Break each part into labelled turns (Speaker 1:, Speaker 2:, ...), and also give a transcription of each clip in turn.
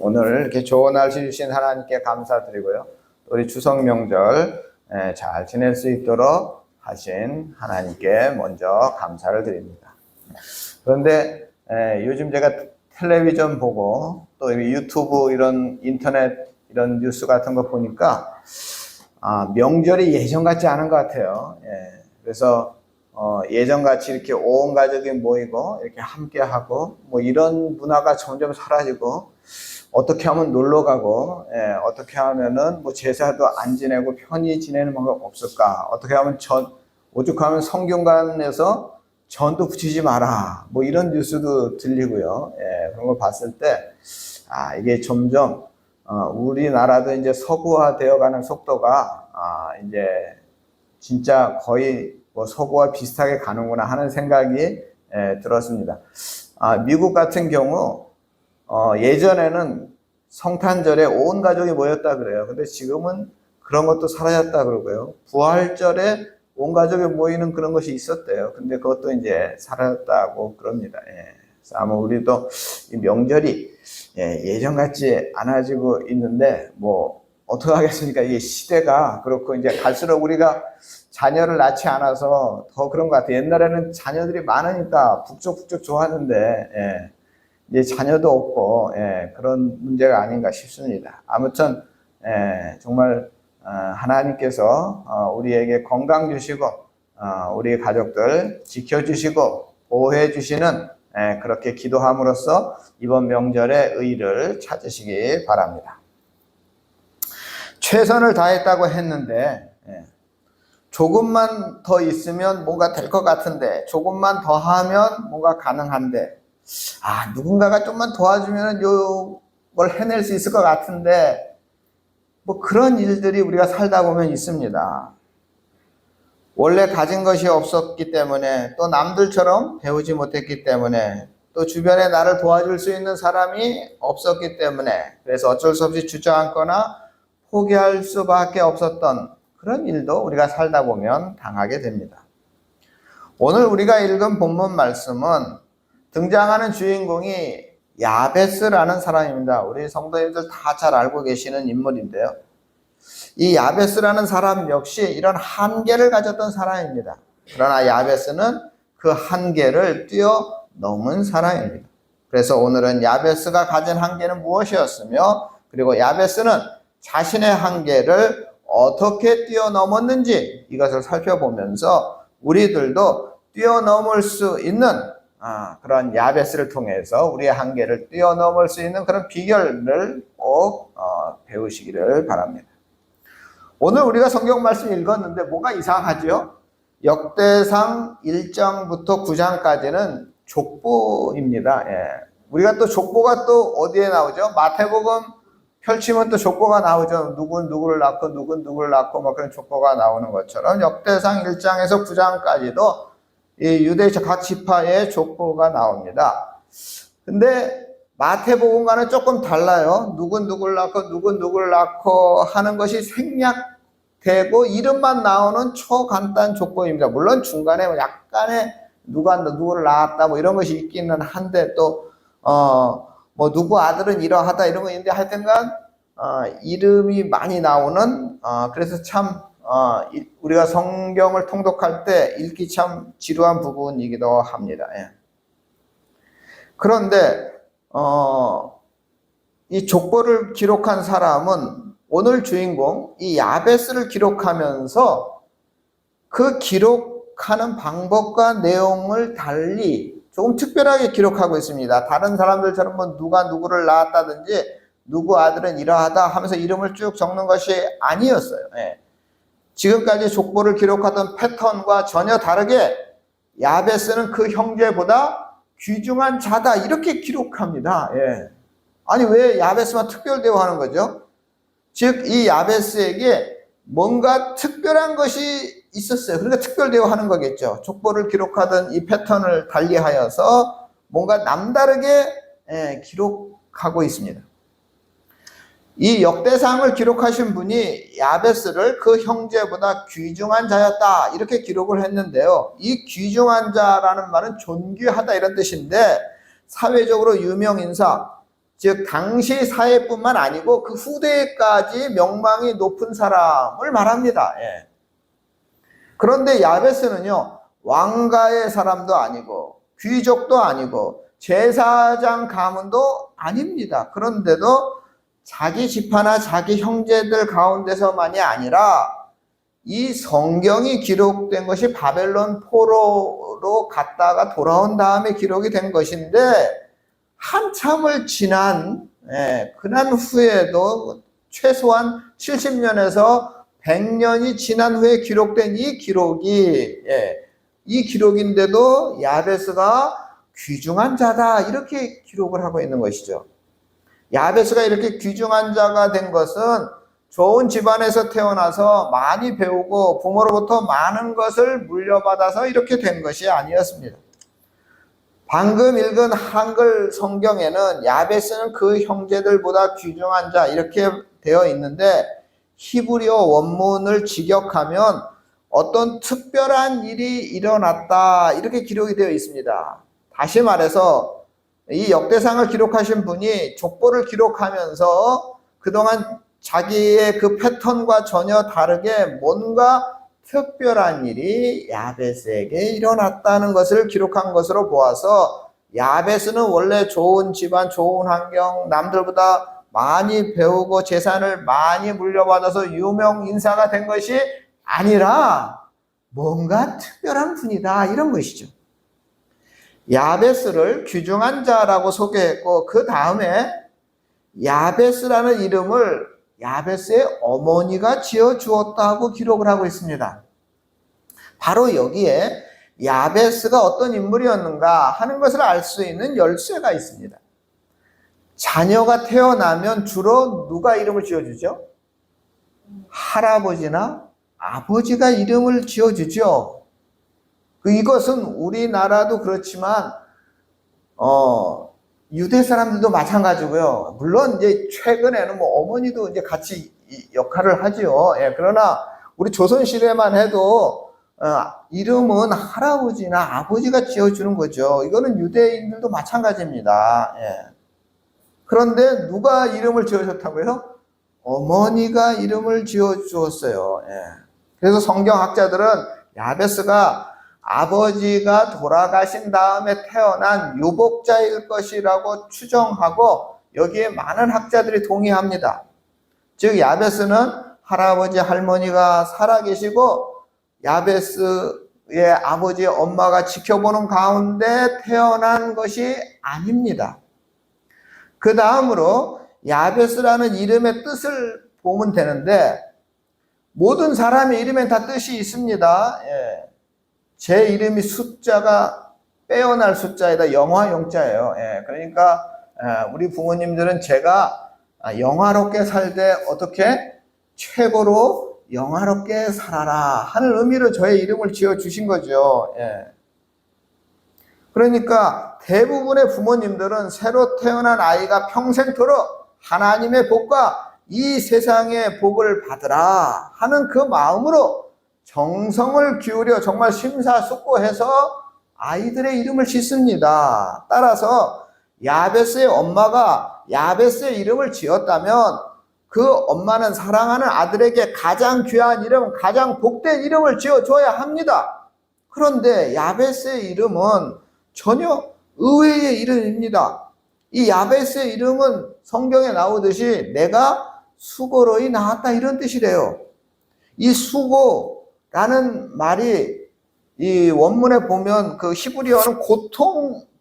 Speaker 1: 오늘 이렇게 좋은 날씨 주신 하나님께 감사드리고요. 우리 추석 명절 잘 지낼 수 있도록 하신 하나님께 먼저 감사를 드립니다. 그런데 요즘 제가 텔레비전 보고 또 유튜브 이런 인터넷 이런 뉴스 같은 거 보니까 명절이 예전 같지 않은 것 같아요. 그래서 예전같이 이렇게 온 가족이 모이고 이렇게 함께 하고 뭐 이런 문화가 점점 사라지고 어떻게 하면 놀러 가고 어떻게 하면은 뭐 제사도 안 지내고 편히 지내는 방법 없을까? 어떻게 하면 오죽하면 성균관에서 전도 붙이지 마라. 뭐 이런 뉴스도 들리고요. 그런 걸 봤을 때 이게 점점 우리나라도 이제 서구화되어 가는 속도가 이제 진짜 거의 뭐 서구와 비슷하게 가는구나 하는 생각이 들었습니다. 미국 같은 경우 예전에는 성탄절에 온 가족이 모였다 그래요. 근데 지금은 그런 것도 사라졌다 그러고요. 부활절에 온 가족이 모이는 그런 것이 있었대요. 근데 그것도 이제 사라졌다고 그럽니다. 그래서 아마 우리도 이 명절이 예전 같지 않아지고 있는데 뭐 어떻게 하겠습니까? 이 시대가 그렇고 이제 갈수록 우리가 자녀를 낳지 않아서 더 그런 것 같아요. 옛날에는 자녀들이 많으니까 북적북적 좋았는데 이제 자녀도 없고 그런 문제가 아닌가 싶습니다. 아무튼 정말 하나님께서 우리에게 건강 주시고 우리 가족들 지켜주시고 보호해 주시는 그렇게 기도함으로써 이번 명절의 의의를 찾으시기 바랍니다. 최선을 다했다고 했는데 조금만 더 있으면 뭔가 될 것 같은데 조금만 더 하면 뭔가 가능한데 누군가가 좀만 도와주면 이걸 해낼 수 있을 것 같은데 뭐 그런 일들이 우리가 살다 보면 있습니다. 원래 가진 것이 없었기 때문에 또 남들처럼 배우지 못했기 때문에 또 주변에 나를 도와줄 수 있는 사람이 없었기 때문에 그래서 어쩔 수 없이 주저앉거나 포기할 수밖에 없었던 그런 일도 우리가 살다 보면 당하게 됩니다. 오늘 우리가 읽은 본문 말씀은 등장하는 주인공이 야베스라는 사람입니다. 우리 성도님들 다 잘 알고 계시는 인물인데요. 이 야베스라는 사람 역시 이런 한계를 가졌던 사람입니다. 그러나 야베스는 그 한계를 뛰어넘은 사람입니다. 그래서 오늘은 야베스가 가진 한계는 무엇이었으며 그리고 야베스는 자신의 한계를 어떻게 뛰어넘었는지 이것을 살펴보면서 우리들도 뛰어넘을 수 있는 그런 야베스를 통해서 우리의 한계를 뛰어넘을 수 있는 그런 비결을 꼭 배우시기를 바랍니다. 오늘 우리가 성경 말씀 읽었는데 뭐가 이상하죠? 역대상 1장부터 9장까지는 족보입니다. 우리가 또 족보가 또 어디에 나오죠? 마태복음 펼치면 또 족보가 나오죠. 누군 누구를 낳고 누군 누구를 낳고 뭐 그런 족보가 나오는 것처럼 역대상 1장에서 9장까지도 이 유대 각 지파의 족보가 나옵니다. 근데 마태복음과는 조금 달라요. 누군 누구를 낳고 누군 누구를 낳고 하는 것이 생략되고 이름만 나오는 초간단 족보입니다. 물론 중간에 약간의 누가 누구를 낳았다 뭐 이런 것이 있기는 한데 또 뭐 누구 아들은 이러하다 이런 거 있는데 하여튼간 이름이 많이 나오는 그래서 참 우리가 성경을 통독할 때 읽기 참 지루한 부분이기도 합니다. 그런데 이 족보를 기록한 사람은 오늘 주인공 이 야베스를 기록하면서 그 기록하는 방법과 내용을 달리 조금 특별하게 기록하고 있습니다. 다른 사람들처럼 뭐 누가 누구를 낳았다든지 누구 아들은 이러하다 하면서 이름을 쭉 적는 것이 아니었어요. 지금까지 족보를 기록하던 패턴과 전혀 다르게 야베스는 그 형제보다 귀중한 자다 이렇게 기록합니다. 아니 왜 야베스만 특별 대우하는 거죠? 즉 이 야베스에게 뭔가 특별한 것이 있었어요. 그러니까 특별 대우하는 거겠죠. 족보를 기록하던 이 패턴을 달리하여서 뭔가 남다르게 기록하고 있습니다. 이 역대상을 기록하신 분이 야베스를 그 형제보다 귀중한 자였다 이렇게 기록을 했는데요. 이 귀중한 자라는 말은 존귀하다 이런 뜻인데 사회적으로 유명 인사, 즉 당시 사회뿐만 아니고 그 후대까지 명망이 높은 사람을 말합니다. 예. 그런데 야베스는요, 왕가의 사람도 아니고 귀족도 아니고 제사장 가문도 아닙니다. 그런데도 자기 지파나 자기 형제들 가운데서만이 아니라 이 성경이 기록된 것이 바벨론 포로로 갔다가 돌아온 다음에 기록이 된 것인데, 한참을 지난 그난 후에도 최소한 70년에서 100년이 지난 후에 기록된 이 기록인데도 야베스가 귀중한 자다 이렇게 기록을 하고 있는 것이죠. 야베스가 이렇게 귀중한 자가 된 것은 좋은 집안에서 태어나서 많이 배우고 부모로부터 많은 것을 물려받아서 이렇게 된 것이 아니었습니다. 방금 읽은 한글 성경에는 야베스는 그 형제들보다 귀중한 자 이렇게 되어 있는데, 히브리어 원문을 직역하면 어떤 특별한 일이 일어났다 이렇게 기록이 되어 있습니다. 다시 말해서 이 역대상을 기록하신 분이 족보를 기록하면서 그동안 자기의 그 패턴과 전혀 다르게 뭔가 특별한 일이 야베스에게 일어났다는 것을 기록한 것으로 보아서, 야베스는 원래 좋은 집안, 좋은 환경, 남들보다 많이 배우고 재산을 많이 물려받아서 유명 인사가 된 것이 아니라 뭔가 특별한 분이다 이런 것이죠. 야베스를 귀중한 자라고 소개했고, 그 다음에 야베스라는 이름을 야베스의 어머니가 지어주었다고 기록을 하고 있습니다. 바로 여기에 야베스가 어떤 인물이었는가 하는 것을 알 수 있는 열쇠가 있습니다. 자녀가 태어나면 주로 누가 이름을 지어주죠? 할아버지나 아버지가 이름을 지어주죠. 이것은 우리나라도 그렇지만 유대 사람들도 마찬가지고요. 물론 이제 최근에는 뭐 어머니도 이제 같이 역할을 하지요. 예, 그러나 우리 조선 시대만 해도 이름은 할아버지나 아버지가 지어주는 거죠. 이거는 유대인들도 마찬가지입니다. 예. 그런데 누가 이름을 지어줬다고요? 어머니가 이름을 지어주었어요. 예. 그래서 성경학자들은 야베스가 아버지가 돌아가신 다음에 태어난 유복자일 것이라고 추정하고, 여기에 많은 학자들이 동의합니다. 즉 야베스는 할아버지 할머니가 살아계시고 야베스의 아버지 엄마가 지켜보는 가운데 태어난 것이 아닙니다. 그 다음으로 야베스라는 이름의 뜻을 보면 되는데, 모든 사람의 이름엔 다 뜻이 있습니다. 예. 제 이름이 숫자가 빼어날 숫자에다 영화 영자예요. 예, 그러니까 우리 부모님들은 제가 영화롭게 살되 어떻게 최고로 영화롭게 살아라 하는 의미로 저의 이름을 지어주신 거죠. 예. 그러니까 대부분의 부모님들은 새로 태어난 아이가 평생토록 하나님의 복과 이 세상의 복을 받으라 하는 그 마음으로 정성을 기울여 정말 심사숙고해서 아이들의 이름을 짓습니다. 따라서 야베스의 엄마가 야베스의 이름을 지었다면 그 엄마는 사랑하는 아들에게 가장 귀한 이름, 가장 복된 이름을 지어줘야 합니다. 그런데 야베스의 이름은 전혀 의외의 이름입니다. 이 야베스의 이름은 성경에 나오듯이 내가 수고로이 낳았다 이런 뜻이래요. 이 수고라는 말이 이 원문에 보면 그 히브리어는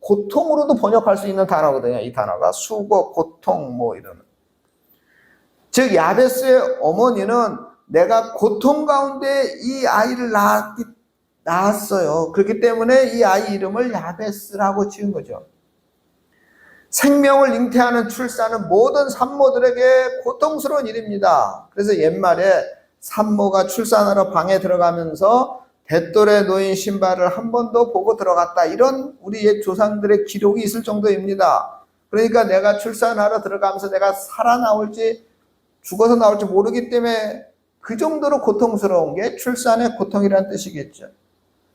Speaker 1: 고통으로도 번역할 수 있는 단어거든요. 이 단어가 수고, 고통 뭐 이런. 즉 야베스의 어머니는 내가 고통 가운데 이 아이를 낳았어요. 그렇기 때문에 이 아이 이름을 야베스라고 지은 거죠. 생명을 잉태하는 출산은 모든 산모들에게 고통스러운 일입니다. 그래서 옛말에 산모가 출산하러 방에 들어가면서 뱃돌에 놓인 신발을 한 번도 보고 들어갔다, 이런 우리 옛 조상들의 기록이 있을 정도입니다. 그러니까 내가 출산하러 들어가면서 내가 살아나올지 죽어서 나올지 모르기 때문에 그 정도로 고통스러운 게 출산의 고통이라는 뜻이겠죠.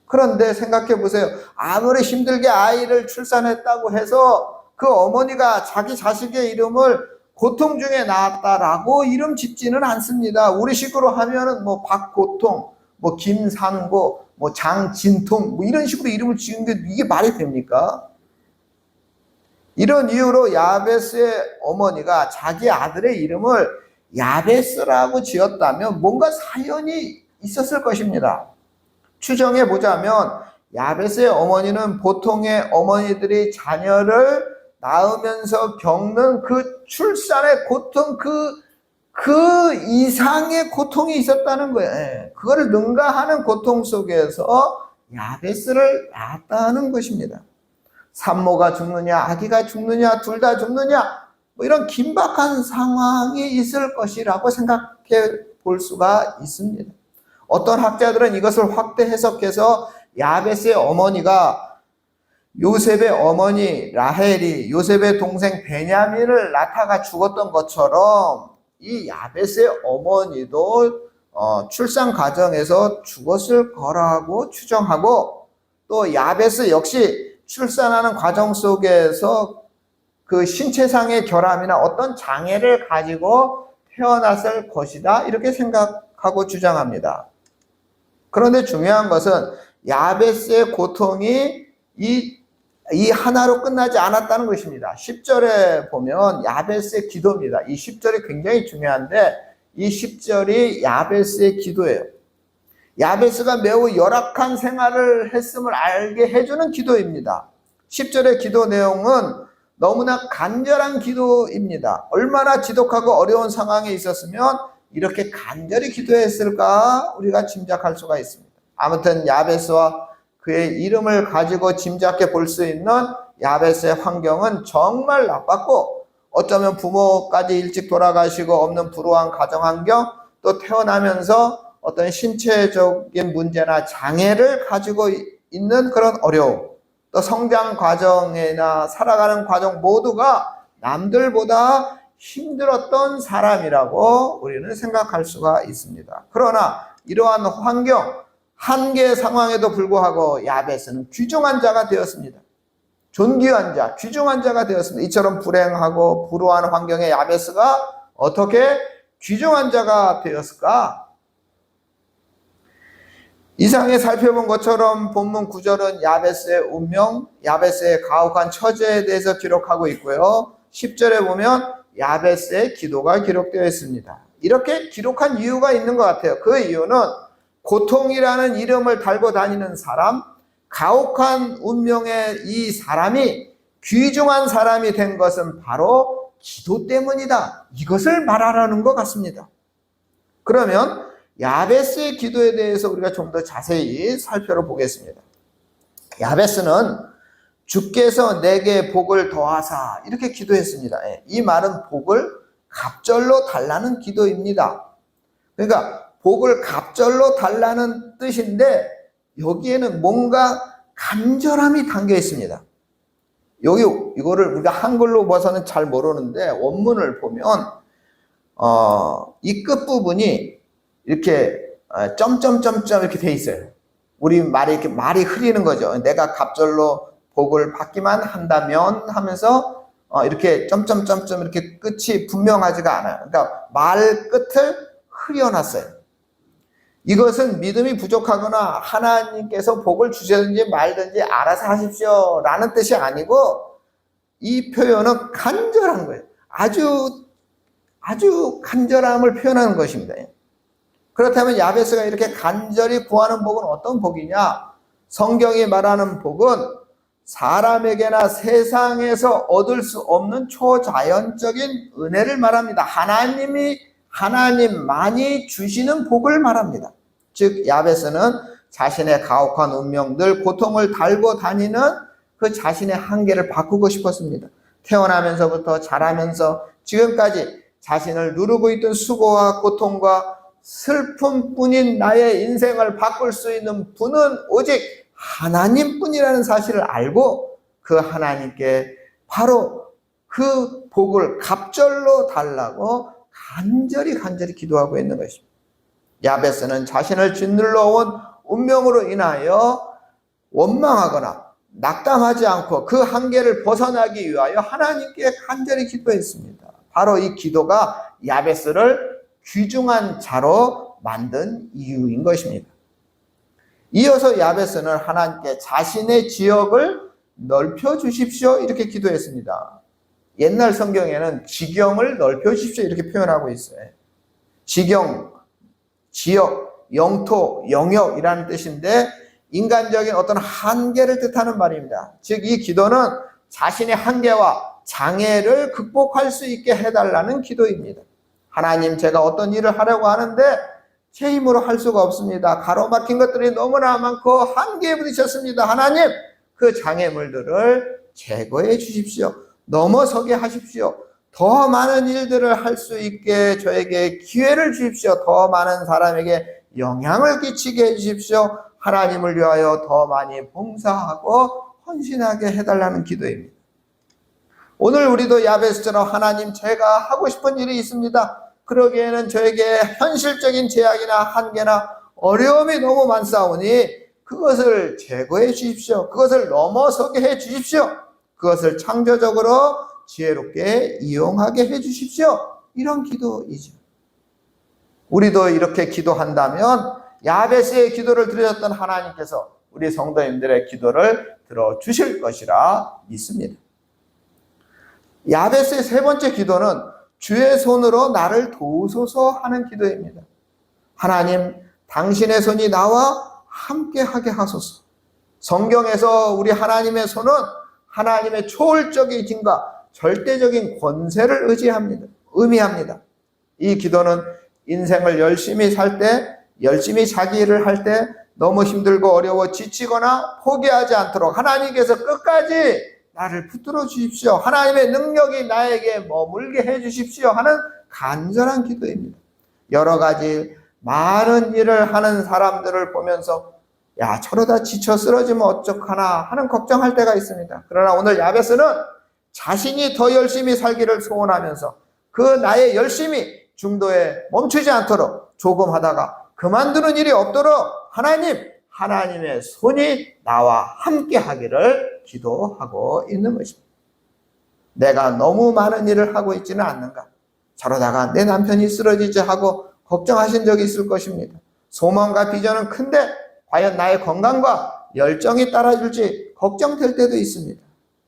Speaker 1: 그런데 생각해 보세요. 아무리 힘들게 아이를 출산했다고 해서 그 어머니가 자기 자식의 이름을 고통 중에 낳았다라고 이름 짓지는 않습니다. 우리식으로 하면은 뭐 박고통, 뭐 김산고, 뭐 장진통, 뭐 이런 식으로 이름을 지은 게 이게 말이 됩니까? 이런 이유로 야베스의 어머니가 자기 아들의 이름을 야베스라고 지었다면 뭔가 사연이 있었을 것입니다. 추정해 보자면 야베스의 어머니는 보통의 어머니들이 자녀를 낳으면서 겪는 그 출산의 고통, 그 이상의 고통이 있었다는 거예요. 그거를 능가하는 고통 속에서 야베스를 낳았다는 것입니다. 산모가 죽느냐, 아기가 죽느냐, 둘 다 죽느냐, 뭐 이런 긴박한 상황이 있을 것이라고 생각해 볼 수가 있습니다. 어떤 학자들은 이것을 확대 해석해서 야베스의 어머니가 요셉의 어머니 라헬이 요셉의 동생 베냐민을 낳다가 죽었던 것처럼 이 야베스의 어머니도 출산 과정에서 죽었을 거라고 추정하고, 또 야베스 역시 출산하는 과정 속에서 그 신체상의 결함이나 어떤 장애를 가지고 태어났을 것이다, 이렇게 생각하고 주장합니다. 그런데 중요한 것은 야베스의 고통이 이 하나로 끝나지 않았다는 것입니다. 10절에 보면 야베스의 기도입니다. 이 10절이 굉장히 중요한데 이 10절이 야베스의 기도예요. 야베스가 매우 열악한 생활을 했음을 알게 해주는 기도입니다. 10절의 기도 내용은 너무나 간절한 기도입니다. 얼마나 지독하고 어려운 상황에 있었으면 이렇게 간절히 기도했을까 우리가 짐작할 수가 있습니다. 아무튼 야베스와 그의 이름을 가지고 짐작해 볼 수 있는 야베스의 환경은 정말 나빴고, 어쩌면 부모까지 일찍 돌아가시고 없는 불우한 가정환경, 또 태어나면서 어떤 신체적인 문제나 장애를 가지고 있는 그런 어려움, 또 성장 과정이나 살아가는 과정 모두가 남들보다 힘들었던 사람이라고 우리는 생각할 수가 있습니다. 그러나 이러한 환경, 한계 상황에도 불구하고 야베스는 귀중한 자가 되었습니다. 존귀한 자, 귀중한 자가 되었습니다. 이처럼 불행하고 불우한 환경의 야베스가 어떻게 귀중한 자가 되었을까? 이상에 살펴본 것처럼 본문 9절은 야베스의 운명, 야베스의 가혹한 처지에 대해서 기록하고 있고요. 10절에 보면 야베스의 기도가 기록되어 있습니다. 이렇게 기록한 이유가 있는 것 같아요. 그 이유는 고통이라는 이름을 달고 다니는 사람, 가혹한 운명의 이 사람이 귀중한 사람이 된 것은 바로 기도 때문이다, 이것을 말하라는 것 같습니다. 그러면 야베스의 기도에 대해서 우리가 좀 더 자세히 살펴보겠습니다. 야베스는 주께서 내게 복을 더하사 이렇게 기도했습니다. 이 말은 복을 갑절로 달라는 기도입니다. 그러니까 복을 갑절로 달라는 뜻인데 여기에는 뭔가 간절함이 담겨 있습니다. 이거를 우리가 한글로 봐서는 잘 모르는데 원문을 보면 이 끝부분이 이렇게 점점점점 이렇게 돼 있어요. 우리 말이 이렇게 말이 흐리는 거죠. 내가 갑절로 복을 받기만 한다면 하면서 이렇게 점점점점 이렇게 끝이 분명하지가 않아요. 그러니까 말 끝을 흐려놨어요. 이것은 믿음이 부족하거나 하나님께서 복을 주시든지 말든지 알아서 하십시오 라는 뜻이 아니고, 이 표현은 간절한 거예요. 아주 간절함을 표현하는 것입니다. 그렇다면 야베스가 이렇게 간절히 구하는 복은 어떤 복이냐? 성경이 말하는 복은 사람에게나 세상에서 얻을 수 없는 초자연적인 은혜를 말합니다. 하나님만이 주시는 복을 말합니다. 즉 야베스는 자신의 가혹한 운명들, 고통을 달고 다니는 그 자신의 한계를 바꾸고 싶었습니다. 태어나면서부터 자라면서 지금까지 자신을 누르고 있던 수고와 고통과 슬픔뿐인 나의 인생을 바꿀 수 있는 분은 오직 하나님뿐이라는 사실을 알고 그 하나님께 바로 그 복을 갑절로 달라고 간절히 기도하고 있는 것입니다. 야베스는 자신을 짓눌러 온 운명으로 인하여 원망하거나 낙담하지 않고 그 한계를 벗어나기 위하여 하나님께 간절히 기도했습니다. 바로 이 기도가 야베스를 귀중한 자로 만든 이유인 것입니다. 이어서 야베스는 하나님께 자신의 지역을 넓혀 주십시오 이렇게 기도했습니다. 옛날 성경에는 지경을 넓혀 주십시오 이렇게 표현하고 있어요. 지경, 지역, 영토, 영역이라는 뜻인데 인간적인 어떤 한계를 뜻하는 말입니다. 즉 이 기도는 자신의 한계와 장애를 극복할 수 있게 해달라는 기도입니다. 하나님, 제가 어떤 일을 하려고 하는데 제 힘으로 할 수가 없습니다. 가로막힌 것들이 너무나 많고 한계에 부딪혔습니다. 하나님, 그 장애물들을 제거해 주십시오. 넘어서게 하십시오. 더 많은 일들을 할 수 있게 저에게 기회를 주십시오. 더 많은 사람에게 영향을 끼치게 해주십시오. 하나님을 위하여 더 많이 봉사하고 헌신하게 해달라는 기도입니다. 오늘 우리도 야베스처럼 하나님, 제가 하고 싶은 일이 있습니다. 그러기에는 저에게 현실적인 제약이나 한계나 어려움이 너무 많사오니 그것을 제거해 주십시오. 그것을 넘어서게 해 주십시오. 그것을 창조적으로 지혜롭게 이용하게 해 주십시오. 이런 기도이죠. 우리도 이렇게 기도한다면 야베스의 기도를 들으셨던 하나님께서 우리 성도님들의 기도를 들어주실 것이라 믿습니다. 야베스의 세 번째 기도는 주의 손으로 나를 도우소서 하는 기도입니다. 하나님, 당신의 손이 나와 함께하게 하소서. 성경에서 우리 하나님의 손은 하나님의 초월적인 힘과 절대적인 권세를 의미합니다. 이 기도는 인생을 열심히 살 때, 열심히 자기 일을 할 때 너무 힘들고 어려워 지치거나 포기하지 않도록 하나님께서 끝까지 나를 붙들어 주십시오. 하나님의 능력이 나에게 머물게 해 주십시오 하는 간절한 기도입니다. 여러 가지 많은 일을 하는 사람들을 보면서 야, 저러다 지쳐 쓰러지면 어떡하나 하는 걱정할 때가 있습니다. 그러나 오늘 야베스는 자신이 더 열심히 살기를 소원하면서 그 나의 열심이 중도에 멈추지 않도록 조금 하다가 그만두는 일이 없도록 하나님의 손이 나와 함께 하기를 기도하고 있는 것입니다. 내가 너무 많은 일을 하고 있지는 않는가? 저러다가 내 남편이 쓰러지지 하고 걱정하신 적이 있을 것입니다. 소망과 비전은 큰데 과연 나의 건강과 열정이 따라줄지 걱정될 때도 있습니다.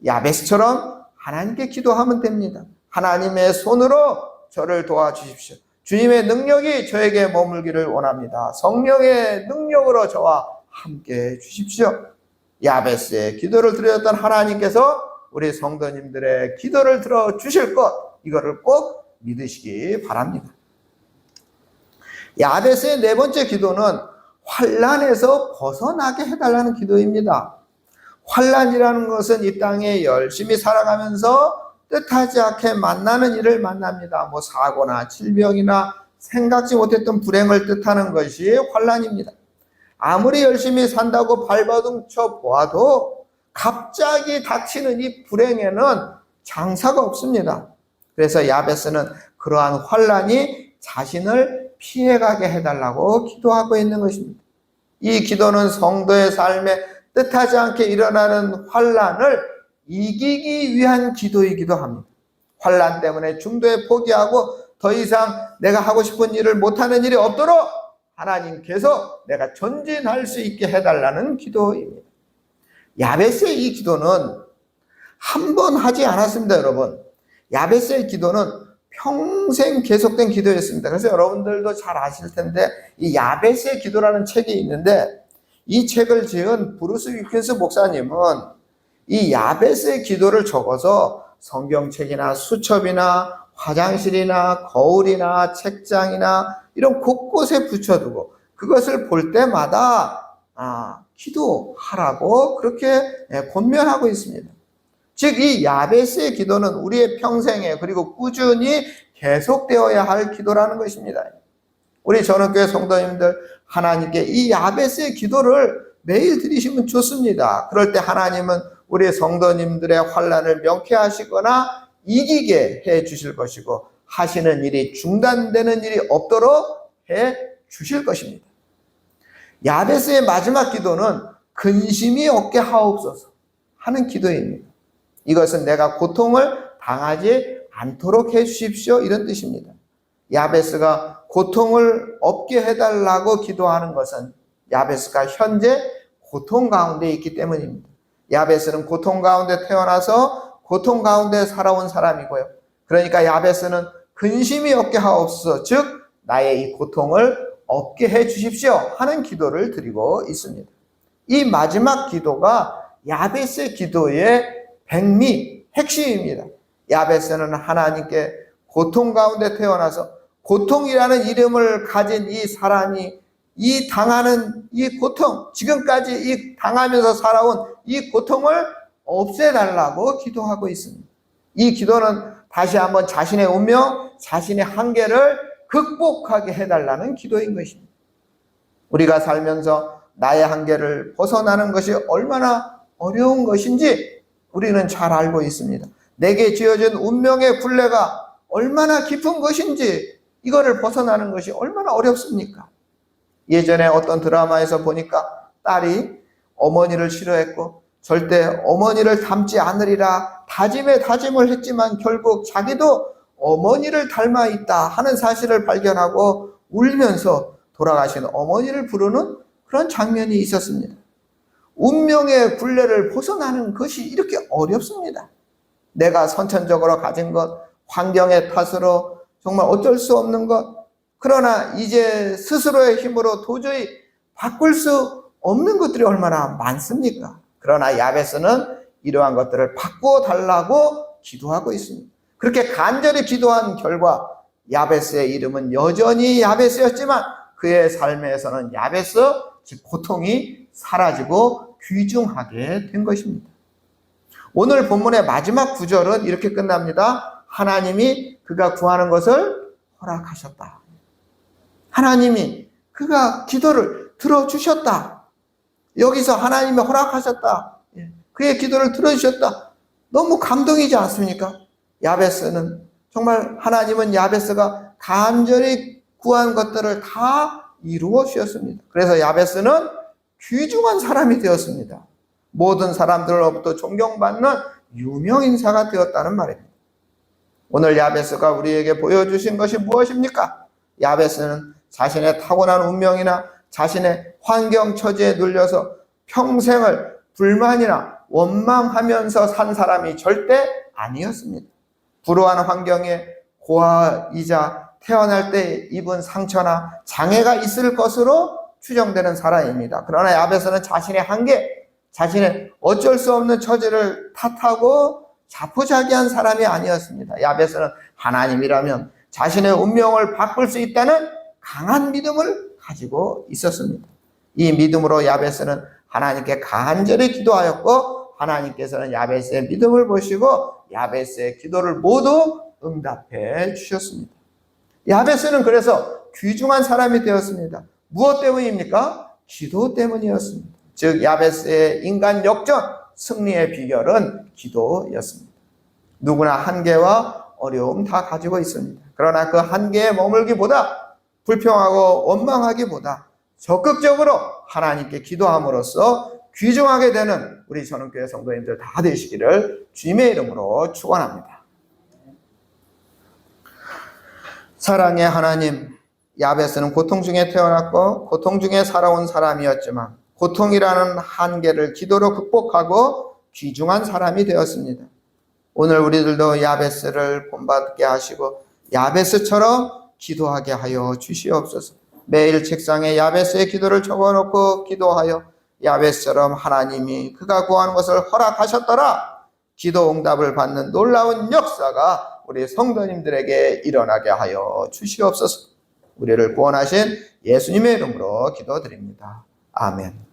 Speaker 1: 야베스처럼 하나님께 기도하면 됩니다. 하나님의 손으로 저를 도와주십시오. 주님의 능력이 저에게 머물기를 원합니다. 성령의 능력으로 저와 함께 해주십시오. 야베스의 기도를 드렸던 하나님께서 우리 성도님들의 기도를 들어주실 것, 이거를 꼭 믿으시기 바랍니다. 야베스의 네 번째 기도는 환난에서 벗어나게 해달라는 기도입니다. 환난이라는 것은 이 땅에 열심히 살아가면서 뜻하지 않게 만나는 일을 만납니다. 사고나 질병이나 생각지 못했던 불행을 뜻하는 것이 환난입니다. 아무리 열심히 산다고 발버둥쳐 보아도 갑자기 닥치는 이 불행에는 장사가 없습니다. 그래서 야베스는 그러한 환난이 자신을 피해가게 해달라고 기도하고 있는 것입니다. 이 기도는 성도의 삶에 뜻하지 않게 일어나는 환난을 이기기 위한 기도이기도 합니다. 환난 때문에 중도에 포기하고 더 이상 내가 하고 싶은 일을 못하는 일이 없도록 하나님께서 내가 전진할 수 있게 해달라는 기도입니다. 야베스의 이 기도는 한 번 하지 않았습니다, 여러분. 야베스의 기도는 평생 계속된 기도였습니다. 그래서 여러분들도 잘 아실 텐데 이 야베스의 기도라는 책이 있는데 이 책을 지은 브루스 위킨스 목사님은 이 야베스의 기도를 적어서 성경책이나 수첩이나 화장실이나 거울이나 책장이나 이런 곳곳에 붙여두고 그것을 볼 때마다 기도하라고 그렇게 권면하고 있습니다. 즉 이 야베스의 기도는 우리의 평생에 그리고 꾸준히 계속되어야 할 기도라는 것입니다. 우리 전원교회 성도님들 하나님께 이 야베스의 기도를 매일 드리시면 좋습니다. 그럴 때 하나님은 우리 성도님들의 환난을 명쾌하시거나 이기게 해 주실 것이고 하시는 일이 중단되는 일이 없도록 해 주실 것입니다. 야베스의 마지막 기도는 근심이 없게 하옵소서. 하는 기도입니다. 이것은 내가 고통을 당하지 않도록 해주십시오, 이런 뜻입니다. 야베스가 고통을 없게 해달라고 기도하는 것은 야베스가 현재 고통 가운데 있기 때문입니다. 야베스는 고통 가운데 태어나서 고통 가운데 살아온 사람이고요. 그러니까 야베스는 근심이 없게 하옵소서, 즉 나의 이 고통을 없게 해 주십시오 하는 기도를 드리고 있습니다. 이 마지막 기도가 야베스의 기도의 백미, 핵심입니다. 야베스는 하나님께 고통 가운데 태어나서 고통이라는 이름을 가진 이 사람이 이 당하는 이 고통, 지금까지 이 당하면서 살아온 이 고통을 없애달라고 기도하고 있습니다. 이 기도는 다시 한번 자신의 운명, 자신의 한계를 극복하게 해달라는 기도인 것입니다. 우리가 살면서 나의 한계를 벗어나는 것이 얼마나 어려운 것인지 우리는 잘 알고 있습니다. 내게 지어진 운명의 굴레가 얼마나 깊은 것인지 이거를 벗어나는 것이 얼마나 어렵습니까? 예전에 어떤 드라마에서 보니까 딸이 어머니를 싫어했고 절대 어머니를 닮지 않으리라 다짐에 다짐을 했지만 결국 자기도 어머니를 닮아 있다 하는 사실을 발견하고 울면서 돌아가신 어머니를 부르는 그런 장면이 있었습니다. 운명의 굴레를 벗어나는 것이 이렇게 어렵습니다. 내가 선천적으로 가진 것, 환경의 탓으로 정말 어쩔 수 없는 것, 그러나 이제 스스로의 힘으로 도저히 바꿀 수 없는 것들이 얼마나 많습니까? 그러나 야베스는 이러한 것들을 바꾸어 달라고 기도하고 있습니다. 그렇게 간절히 기도한 결과 야베스의 이름은 여전히 야베스였지만 그의 삶에서는 야베스, 즉 고통이 사라지고 귀중하게 된 것입니다. 오늘 본문의 마지막 구절은 이렇게 끝납니다. 하나님이 그가 구하는 것을 허락하셨다. 하나님이 그가 기도를 들어주셨다. 여기서 하나님이 허락하셨다. 그의 기도를 들어주셨다. 너무 감동이지 않습니까? 야베스는 정말 하나님은 야베스가 간절히 구한 것들을 다 이루어 주셨습니다. 그래서 야베스는 귀중한 사람이 되었습니다. 모든 사람들로부터 존경받는 유명인사가 되었다는 말입니다. 오늘 야베스가 우리에게 보여주신 것이 무엇입니까? 야베스는 자신의 타고난 운명이나 자신의 환경 처지에 눌려서 평생을 불만이나 원망하면서 산 사람이 절대 아니었습니다. 불우한 환경에 고아이자 태어날 때 입은 상처나 장애가 있을 것으로 추정되는 사람입니다. 그러나 야베스는 자신의 한계, 자신의 어쩔 수 없는 처지를 탓하고 자포자기한 사람이 아니었습니다. 야베스는 하나님이라면 자신의 운명을 바꿀 수 있다는 강한 믿음을 가지고 있었습니다. 이 믿음으로 야베스는 하나님께 간절히 기도하였고 하나님께서는 야베스의 믿음을 보시고 야베스의 기도를 모두 응답해 주셨습니다. 야베스는 그래서 귀중한 사람이 되었습니다. 무엇 때문입니까? 기도 때문이었습니다. 즉 야베스의 인간 역전 승리의 비결은 기도였습니다. 누구나 한계와 어려움 다 가지고 있습니다. 그러나 그 한계에 머물기보다 불평하고 원망하기보다 적극적으로 하나님께 기도함으로써 귀중하게 되는 우리 전원교회 성도님들 다 되시기를 주님의 이름으로 축원합니다. 사랑의 하나님, 야베스는 고통 중에 태어났고 고통 중에 살아온 사람이었지만 고통이라는 한계를 기도로 극복하고 귀중한 사람이 되었습니다. 오늘 우리들도 야베스를 본받게 하시고 야베스처럼 기도하게 하여 주시옵소서. 매일 책상에 야베스의 기도를 적어놓고 기도하여 야베스처럼 하나님이 그가 구하는 것을 허락하셨더라 기도 응답을 받는 놀라운 역사가 우리 성도님들에게 일어나게 하여 주시옵소서. 우리를 구원하신 예수님의 이름으로 기도드립니다. 아멘.